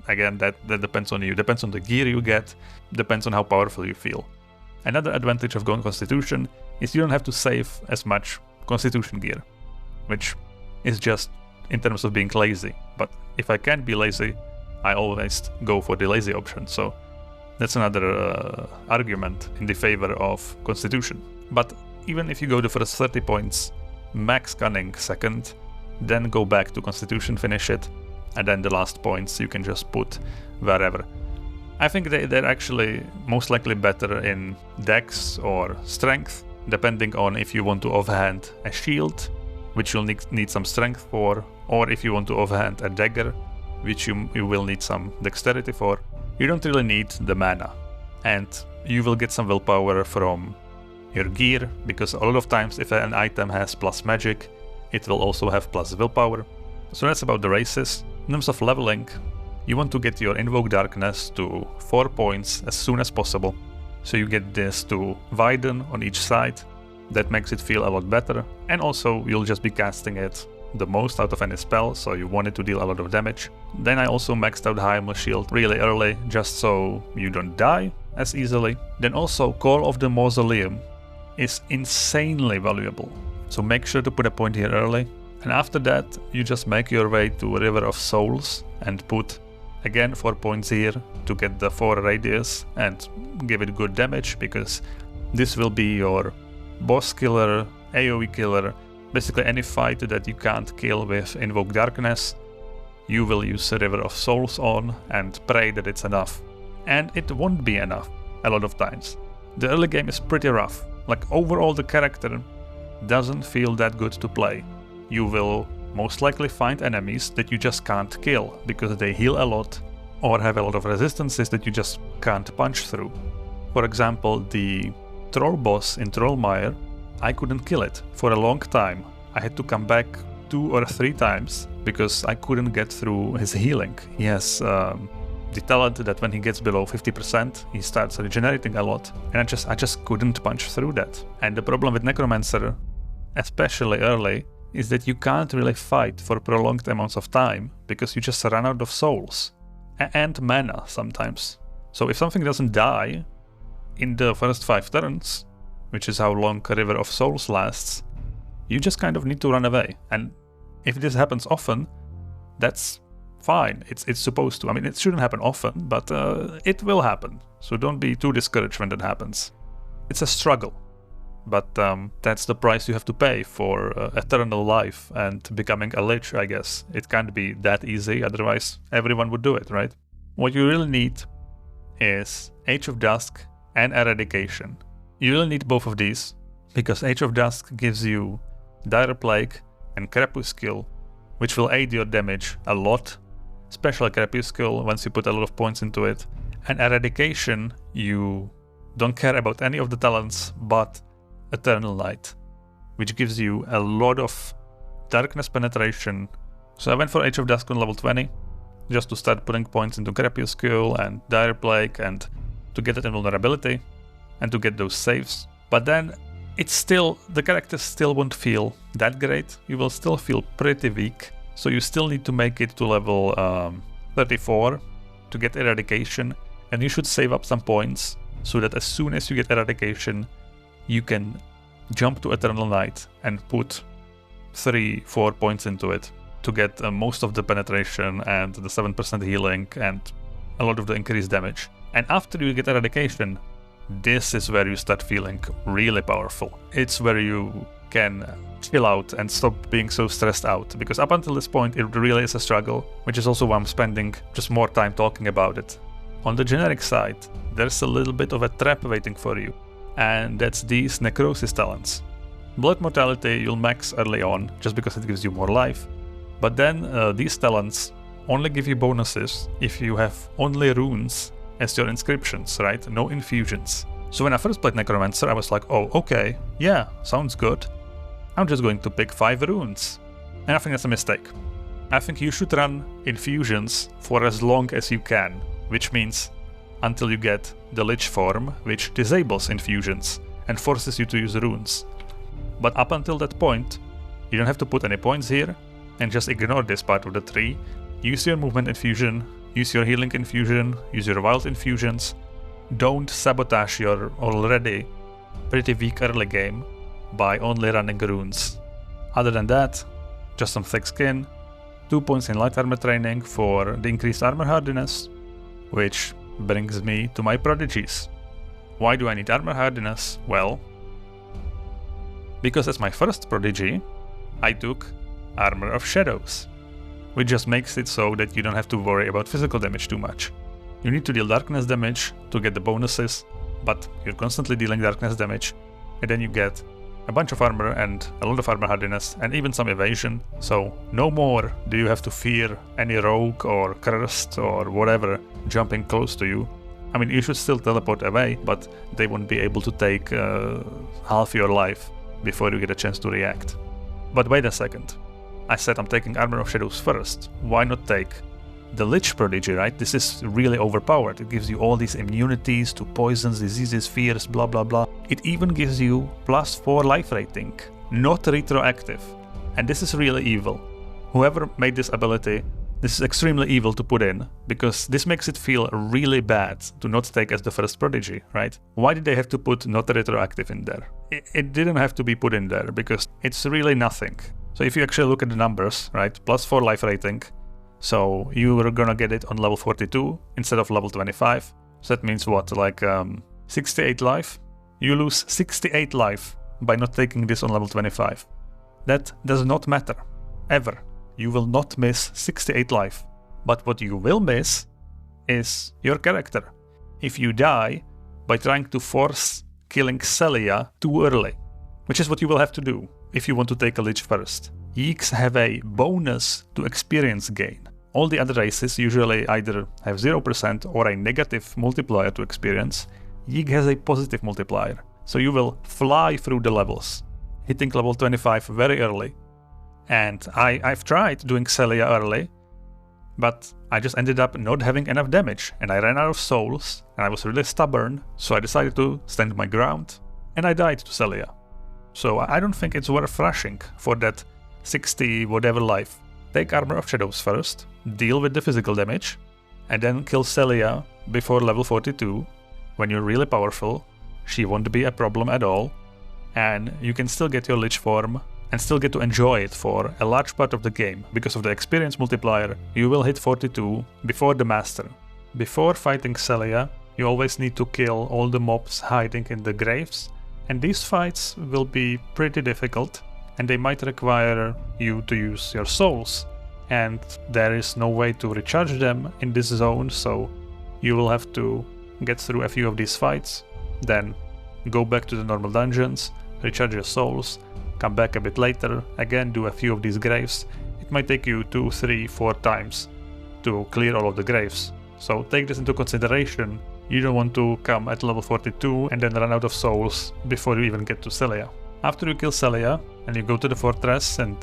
again, that depends on you. Depends on the gear you get, depends on how powerful you feel. Another advantage of going Constitution is you don't have to save as much Constitution gear, which is just in terms of being lazy. But if I can't be lazy, I always go for the lazy option, so that's another argument in the favor of Constitution. But even if you go the first 30 points, max Cunning second, then go back to Constitution, finish it, and then the last points you can just put wherever. I think they're actually most likely better in dex or strength, depending on if you want to offhand a shield, which you'll need some strength for, or if you want to offhand a dagger, which you will need some dexterity for. You don't really need the mana, and you will get some willpower from your gear, because a lot of times if an item has plus magic, it will also have plus willpower. So that's about the races. In terms of leveling, you want to get your Invoke Darkness to 4 points as soon as possible. So you get this to widen on each side. That makes it feel a lot better. And also you'll just be casting it the most out of any spell, so you want it to deal a lot of damage. Then I also maxed out High Armor Shield really early, just so you don't die as easily. Then also Call of the Mausoleum is insanely valuable. So make sure to put a point here early. And after that, you just make your way to River of Souls and put again 4 points here to get the 4 radius and give it good damage, because this will be your boss killer, AoE killer. Basically any fight that you can't kill with Invoke Darkness, you will use River of Souls on and pray that it's enough. And it won't be enough a lot of times. The early game is pretty rough. Like overall the character doesn't feel that good to play. You will most likely find enemies that you just can't kill because they heal a lot or have a lot of resistances that you just can't punch through. For example, the troll boss in Trollmire, I couldn't kill it for a long time. I had to come back 2 or 3 times because I couldn't get through his healing. He has the talent that when he gets below 50%, he starts regenerating a lot, and I just couldn't punch through that. And the problem with Necromancer, especially early, is that you can't really fight for prolonged amounts of time because you just run out of souls and mana sometimes. So if something doesn't die in the first 5 turns, which is how long River of Souls lasts, you just kind of need to run away. And if this happens often, that's fine. It's supposed to. I mean, it shouldn't happen often, but it will happen. So don't be too discouraged when that happens. It's a struggle. But that's the price you have to pay for eternal life and becoming a Lich, I guess. It can't be that easy, otherwise everyone would do it, right? What you really need is Age of Dusk and Eradication. You really need both of these, because Age of Dusk gives you Dire Plague and Crepuscule, which will aid your damage a lot, especially Crepuscule once you put a lot of points into it. And Eradication, you don't care about any of the talents but Eternal Light, which gives you a lot of darkness penetration. So I went for Age of Dusk on level 20, just to start putting points into Crepuscule and Dire Plague and to get that invulnerability and to get those saves. But then it's still, the character still won't feel that great. You will still feel pretty weak, so you still need to make it to level 34 to get Eradication, and you should save up some points so that as soon as you get Eradication, you can jump to Eternal Night and put 3-4 points into it to get most of the penetration and the 7% healing and a lot of the increased damage. And after you get Eradication, this is where you start feeling really powerful. It's where you can chill out and stop being so stressed out, because up until this point it really is a struggle, which is also why I'm spending just more time talking about it. On the generic side, there's a little bit of a trap waiting for you, and that's these Necrosis talents. Blood Mortality you'll max early on, just because it gives you more life, but then these talents only give you bonuses if you have only runes as your inscriptions, right? No infusions. So when I first played Necromancer, I was like, oh, okay, yeah, sounds good. I'm just going to pick 5 runes. And I think that's a mistake. I think you should run infusions for as long as you can, which means until you get the Lich form, which disables infusions and forces you to use runes. But up until that point, you don't have to put any points here, and just ignore this part of the tree. Use your movement infusion, use your healing infusion, use your wild infusions. Don't sabotage your already pretty weak early game by only running runes. Other than that, just some thick skin, 2 points in light armor training for the increased armor hardiness, which brings me to my prodigies. Why do I need armor hardiness? Well, because as my first prodigy, I took Armor of Shadows, which just makes it so that you don't have to worry about physical damage too much. You need to deal darkness damage to get the bonuses, but you're constantly dealing darkness damage, and then you get a bunch of armor and a lot of armor hardiness and even some evasion, so no more do you have to fear any rogue or cursed or whatever jumping close to you. I mean, you should still teleport away, but they won't be able to take half your life before you get a chance to react. But wait a second, I said I'm taking Armor of Shadows first, why not take the Lich Prodigy, right? This is really overpowered. It gives you all these immunities to poisons, diseases, fears, blah blah blah. It even gives you +4 life rating, not retroactive. And this is really evil. Whoever made this ability, this is extremely evil to put in, because this makes it feel really bad to not take as the first Prodigy, right? Why did they have to put not retroactive in there? It didn't have to be put in there, because it's really nothing. So if you actually look at the numbers, right, +4 life rating, so you're gonna get it on level 42 instead of level 25. So that means what, like 68 life? You lose 68 life by not taking this on level 25. That does not matter, ever. You will not miss 68 life. But what you will miss is your character. If you die by trying to force killing Celia too early, which is what you will have to do if you want to take a Lich first. Yeeks have a bonus to experience gain. All the other races usually either have 0% or a negative multiplier to experience. Yeek has a positive multiplier, so you will fly through the levels, hitting level 25 very early. And I've tried doing Celia early, but I just ended up not having enough damage, and I ran out of souls, and I was really stubborn, so I decided to stand my ground, and I died to Celia. So I don't think it's worth rushing for that 60 whatever life. Take Armor of Shadows first, deal with the physical damage, and then kill Celia before level 42. When you're really powerful, she won't be a problem at all, and you can still get your Lich form and still get to enjoy it for a large part of the game. Because of the experience multiplier, you will hit 42 before the Master. Before fighting Celia, you always need to kill all the mobs hiding in the graves, and these fights will be pretty difficult, and they might require you to use your souls, and there is no way to recharge them in this zone, so you will have to get through a few of these fights, then go back to the normal dungeons, recharge your souls, come back a bit later, again do a few of these graves. It might take you 2, 3, 4 times to clear all of the graves, so take this into consideration. You don't want to come at level 42 and then run out of souls before you even get to Celia. After you kill Celia and you go to the fortress and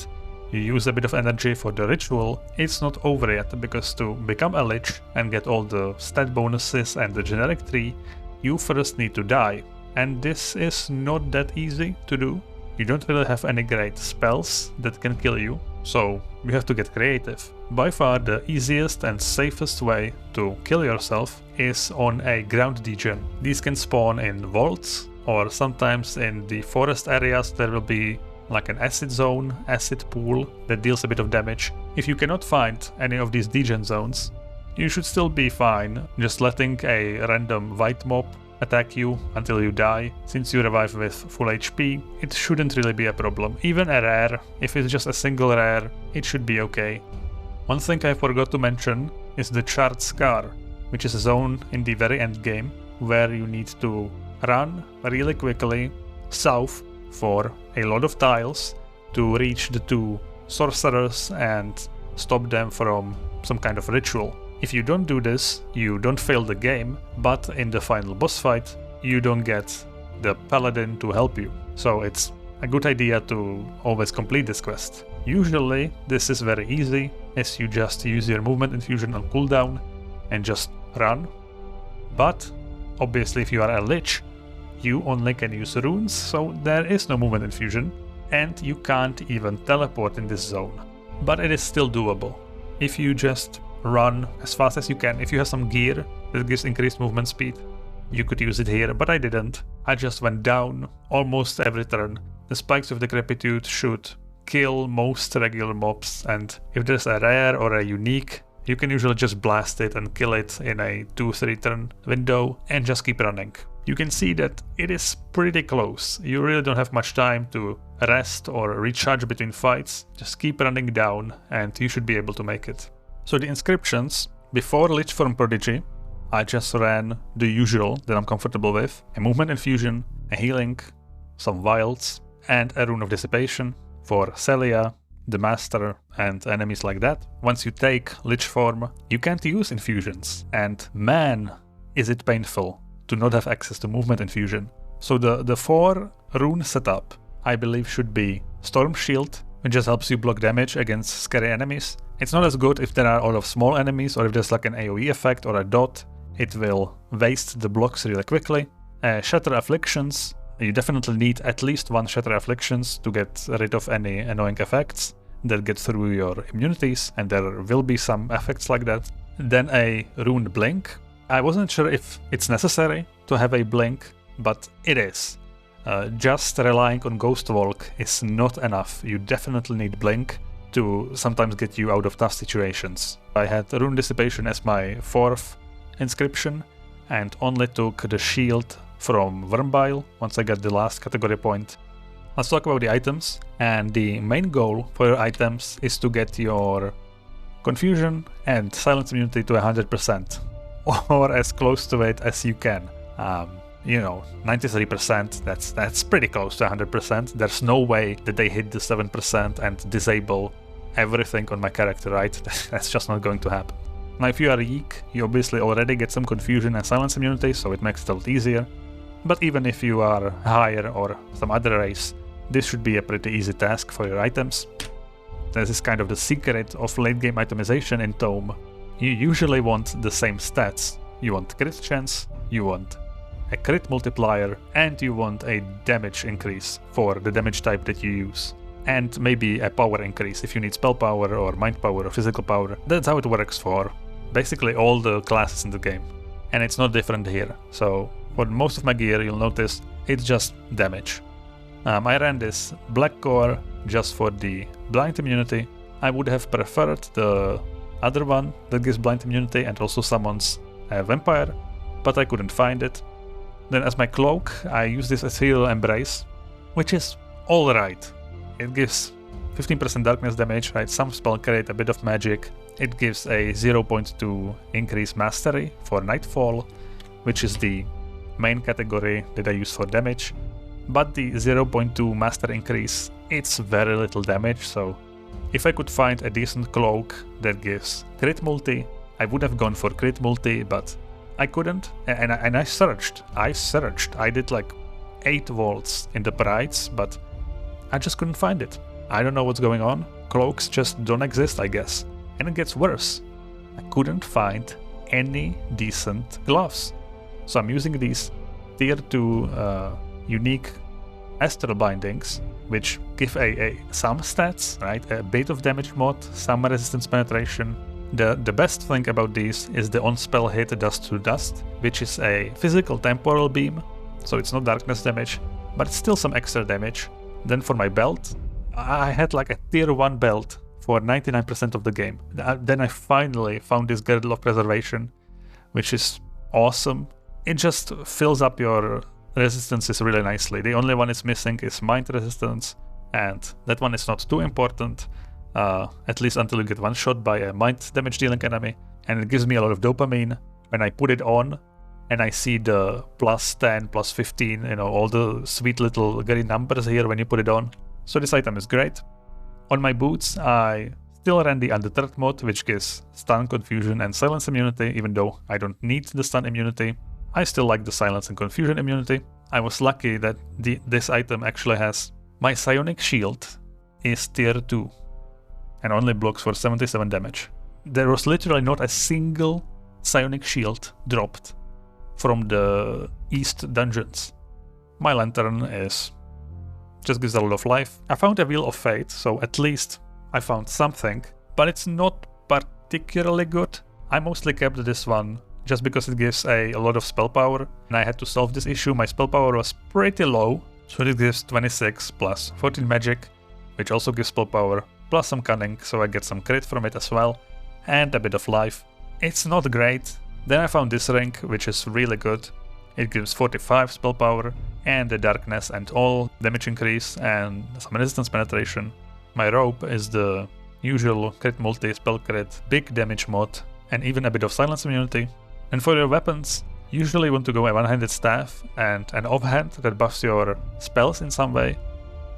you use a bit of energy for the ritual, it's not over yet, because to become a Lich and get all the stat bonuses and the generic tree, you first need to die. And this is not that easy to do. You don't really have any great spells that can kill you, so you have to get creative. By far the easiest and safest way to kill yourself is on a ground degen. These can spawn in vaults, or sometimes in the forest areas there will be like an acid zone, acid pool that deals a bit of damage. If you cannot find any of these degen zones, you should still be fine just letting a random white mob attack you until you die. Since you revive with full HP, it shouldn't really be a problem. Even a rare, if it's just a single rare, it should be okay. One thing I forgot to mention is the Charred Scar, which is a zone in the very end game where you need to run really quickly south for a lot of tiles to reach the 2 sorcerers and stop them from some kind of ritual. If you don't do this, you don't fail the game, but in the final boss fight, you don't get the paladin to help you. So it's a good idea to always complete this quest. Usually, this is very easy, as you just use your movement infusion on cooldown and just run. But obviously, if you are a Lich, you only can use runes, so there is no movement infusion, and you can't even teleport in this zone. But it is still doable. If you just run as fast as you can, if you have some gear that gives increased movement speed, you could use it here, but I didn't. I just went down almost every turn. The Spikes of Decrepitude should kill most regular mobs, and if there's a rare or a unique, you can usually just blast it and kill it in a 2-3 turn window and just keep running. You can see that it is pretty close. You really don't have much time to rest or recharge between fights. Just keep running down and you should be able to make it. So the inscriptions, before Lich form Prodigy, I just ran the usual that I'm comfortable with. A movement infusion, a healing, some wilds, and a rune of dissipation for Celia, the master, and enemies like that. Once you take Lich form, you can't use infusions, and man, is it painful to not have access to movement infusion. So the 4 rune setup, I believe, should be Storm Shield, which just helps you block damage against scary enemies. It's not as good if there are a lot of small enemies, or if there's like an AoE effect or a dot. It will waste the blocks really quickly. Shatter Afflictions. You definitely need at least 1 Shatter Afflictions to get rid of any annoying effects that get through your immunities, and there will be some effects like that. Then a Rune Blink. I wasn't sure if it's necessary to have a blink, but it is. Just relying on Ghost Walk is not enough. You definitely need blink to sometimes get you out of tough situations. I had Rune Dissipation as my 4th inscription, and only took the shield from Maj'Eyal once I got the last category point. Let's talk about the items, and the main goal for your items is to get your confusion and silence immunity to 100%, or as close to it as you can. You know, 93%, that's pretty close to 100%. There's no way that they hit the 7% and disable everything on my character, right? That's just not going to happen. Now, if you are Yeek, you obviously already get some confusion and silence immunity, so it makes it a lot easier. But even if you are higher or some other race, this should be a pretty easy task for your items. This is kind of the secret of late game itemization in Tome. You usually want the same stats. You want crit chance, you want a crit multiplier, and you want a damage increase for the damage type that you use. And maybe a power increase if you need spell power or mind power or physical power. That's how it works for basically all the classes in the game. And it's not different here. So for most of my gear, you'll notice it's just damage. I ran this Black Core just for the blind immunity. I would have preferred the other one that gives blind immunity and also summons a vampire, but I couldn't find it. Then as my cloak, I use this Ethereal Embrace, which is alright. It gives 15% darkness damage, right? Some spell create a bit of magic. It gives a 0.2 increase mastery for Nightfall, which is the main category that I use for damage. But the 0.2 master increase, it's very little damage, so if I could find a decent cloak that gives crit multi, I would have gone for crit multi, but I couldn't, and I searched. I did like 8 vaults in the Prides, but I just couldn't find it. I don't know what's going on. Cloaks just don't exist, I guess. And it gets worse. I couldn't find any decent gloves. So I'm using these tier 2 unique astral bindings, which give some stats, right? A bit of damage mod, some resistance penetration. The best thing about these is the on-spell hit Dust to Dust, which is a physical temporal beam, so it's not darkness damage, but it's still some extra damage. Then for my belt, I had like a tier 1 belt for 99% of the game. Then I finally found this Girdle of Preservation, which is awesome. It just fills up your resistances really nicely. The only one it's missing is Mind Resistance, and that one is not too important. At least until you get one shot by a mind damage dealing enemy, and it gives me a lot of dopamine when I put it on and I see the plus 10, plus 15, you know, all the sweet little green numbers here when you put it on. So this item is great. On my boots, I still ran the Undeterred mod, which gives stun, confusion, and silence immunity, even though I don't need the stun immunity. I still like the silence and confusion immunity. I was lucky that this item actually has my psionic shield is tier 2. And only blocks for 77 damage. There was literally not a single psionic shield dropped from the east dungeons. My lantern just gives a lot of life. I found a Wheel of Fate, so at least I found something, but it's not particularly good. I mostly kept this one just because it gives a lot of spell power, and I had to solve this issue. My spell power was pretty low, so it gives 26 plus 14 magic, which also gives spell power, plus some cunning, so I get some crit from it as well, and a bit of life. It's not great. Then I found this ring, which is really good. It gives 45 spell power, and the darkness and all damage increase, and some resistance penetration. My robe is the usual crit multi, spell crit, big damage mod, and even a bit of silence immunity. And for your weapons, usually you want to go a one-handed staff and an offhand that buffs your spells in some way.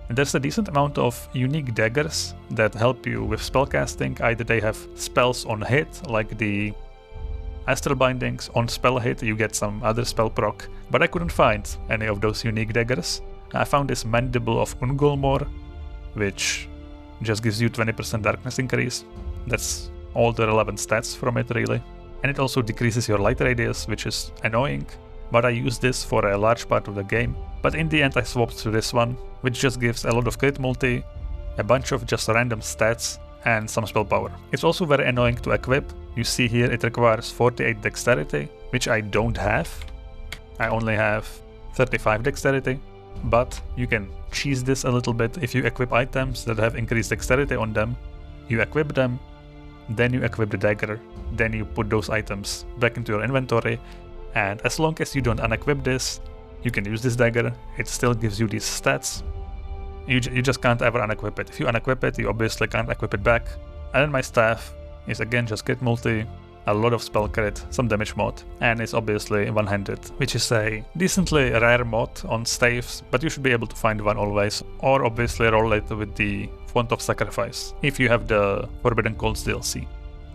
And there's a decent amount of unique daggers that help you with spellcasting. Either they have spells on hit, like the Astral Bindings. On spell hit you get some other spell proc, but I couldn't find any of those unique daggers. I found this Mandible of Ungolmor, which just gives you 20% darkness increase. That's all the relevant stats from it really. And it also decreases your light radius, which is annoying, but I use this for a large part of the game. But in the end I swapped to this one, which just gives a lot of crit multi, a bunch of just random stats, and some spell power. It's also very annoying to equip. You see here it requires 48 dexterity, which I don't have. I only have 35 dexterity, but you can cheese this a little bit. If you equip items that have increased dexterity on them, you equip them, then you equip the dagger, then you put those items back into your inventory, and as long as you don't unequip this, you can use this dagger. It still gives you these stats. You just can't ever unequip it. If you unequip it, you obviously can't equip it back. And then my staff is again just crit multi, a lot of spell crit, some damage mod, and it's obviously one-handed, which is a decently rare mod on staves, but you should be able to find one always, or obviously roll it with the Font of Sacrifice, if you have the Forbidden Colds DLC.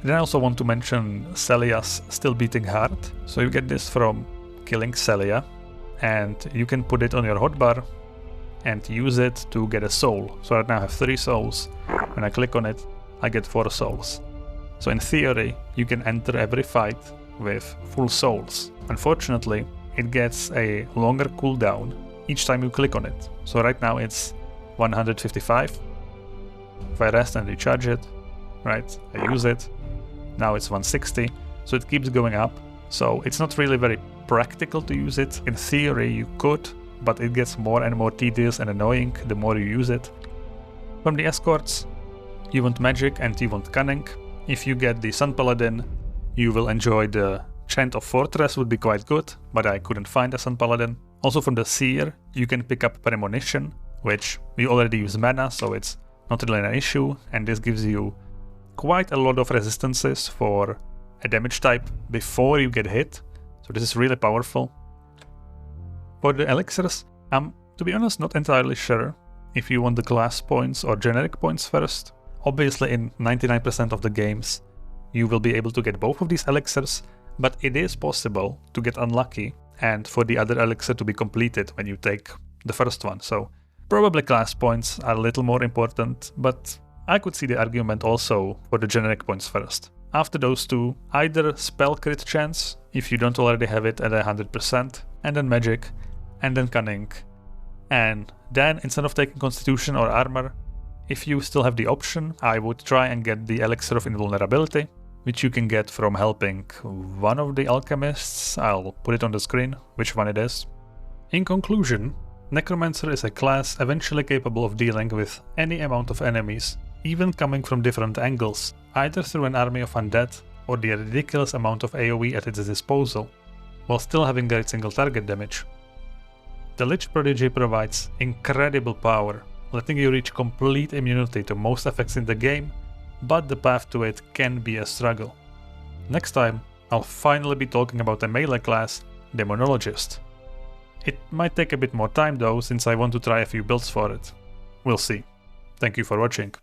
Then I also want to mention Celia's Still Beating Heart. So you get this from killing Celia, and you can put it on your hotbar and use it to get a soul. So right now I have 3 souls. When I click on it, I get 4 souls. So in theory, you can enter every fight with full souls. Unfortunately, it gets a longer cooldown each time you click on it. So right now it's 155. If I rest and recharge it, right, I use it, now it's 160, so it keeps going up. So it's not really very practical to use it. In theory you could, but it gets more and more tedious and annoying the more you use it. From the Escorts, you want magic and you want cunning. If you get the Sun Paladin, you will enjoy the Chant of Fortress, would be quite good, but I couldn't find a Sun Paladin. Also from the Seer, you can pick up Premonition, which you already use mana, so it's not really an issue, and this gives you quite a lot of resistances for a damage type before you get hit, so this is really powerful. For the elixirs, I'm, to be honest, not entirely sure if you want the class points or generic points first. Obviously in 99% of the games you will be able to get both of these elixirs, but it is possible to get unlucky and for the other elixir to be completed when you take the first one, so probably class points are a little more important, but I could see the argument also for the generic points first. After those two, either spell crit chance, if you don't already have it at 100%, and then magic, and then cunning. And then instead of taking constitution or armor, if you still have the option, I would try and get the elixir of invulnerability, which you can get from helping one of the alchemists. I'll put it on the screen, which one it is. In conclusion, Necromancer is a class eventually capable of dealing with any amount of enemies, even coming from different angles, either through an army of undead or the ridiculous amount of AoE at its disposal, while still having great single target damage. The Lich Prodigy provides incredible power, letting you reach complete immunity to most effects in the game, but the path to it can be a struggle. Next time, I'll finally be talking about a melee class, Demonologist. It might take a bit more time though, since I want to try a few builds for it. We'll see. Thank you for watching.